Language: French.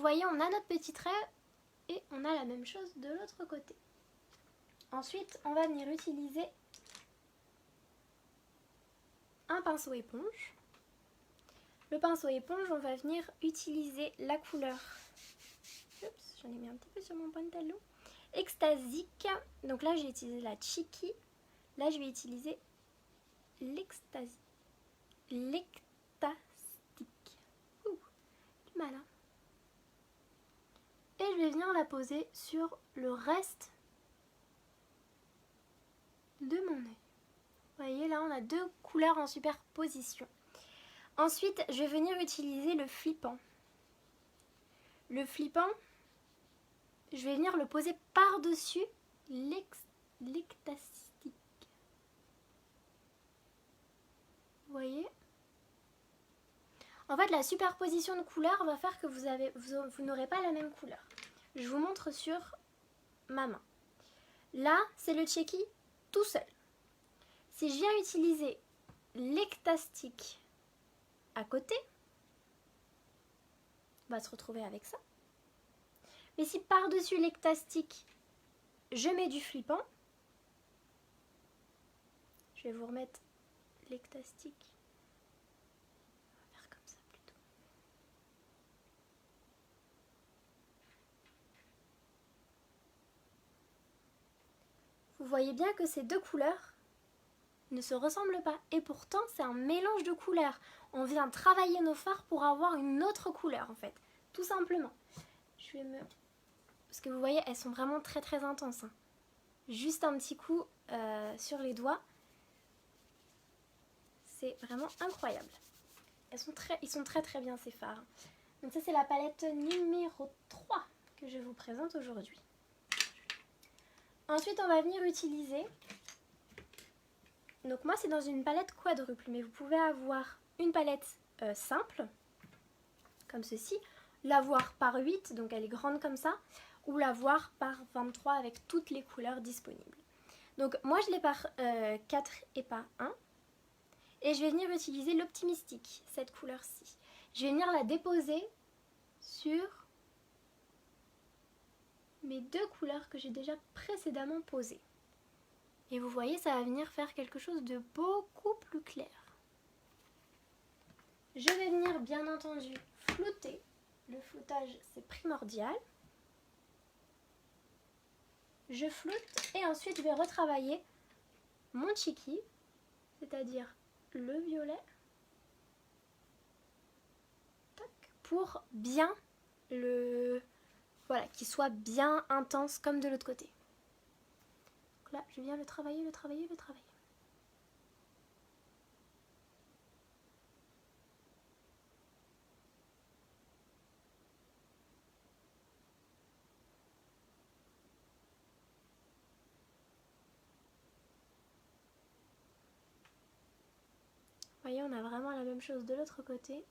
voyez, on a notre petit trait et on a la même chose de l'autre côté. Ensuite, on va venir utiliser un pinceau éponge. Le pinceau éponge, on va venir utiliser la couleur, oups, j'en ai mis un petit peu sur mon pantalon, extasique. Donc là, j'ai utilisé la Chiki. Là, je vais utiliser l'extasique. Ouh, du mal, hein. Et je vais venir la poser sur le reste de mon œil. Vous voyez, là, on a deux couleurs en superposition. Ensuite, je vais venir utiliser le flippant. Le flippant, je vais venir le poser par-dessus l'ectastique. Vous voyez? En fait, la superposition de couleurs va faire que vous n'aurez pas la même couleur. Je vous montre sur ma main. Là, c'est le Cheki tout seul. Si je viens utiliser l'ectastique à côté, on va se retrouver avec ça. Mais si par-dessus l'ectastique, je mets du flippant, je vais vous remettre l'ectastique. On va faire comme ça plutôt. Vous voyez bien que ces deux couleurs ne se ressemblent pas. Et pourtant, c'est un mélange de couleurs. On vient travailler nos fards pour avoir une autre couleur, en fait. Tout simplement. Je vais me... Parce que vous voyez, elles sont vraiment très très intenses. Hein. Juste un petit coup sur les doigts. C'est vraiment incroyable. Ils sont très très bien ces fards. Donc ça, c'est la palette numéro 3 que je vous présente aujourd'hui. Ensuite, on va venir utiliser... Donc moi, c'est dans une palette quadruple, mais vous pouvez avoir une palette simple, comme ceci, l'avoir par 8, donc elle est grande comme ça, ou l'avoir par 23 avec toutes les couleurs disponibles. Donc moi, je l'ai par 4 et pas 1, et je vais venir utiliser l'Optimistique, cette couleur-ci. Je vais venir la déposer sur mes deux couleurs que j'ai déjà précédemment posées. Et vous voyez, ça va venir faire quelque chose de beaucoup plus clair. Je vais venir, bien entendu, flouter. Le floutage, c'est primordial. Je floute et ensuite, je vais retravailler mon Chiki, c'est-à-dire le violet, pour bien voilà, qu'il soit bien intense comme de l'autre côté. Donc là, je viens le travailler. Vous voyez, on a vraiment la même chose de l'autre côté.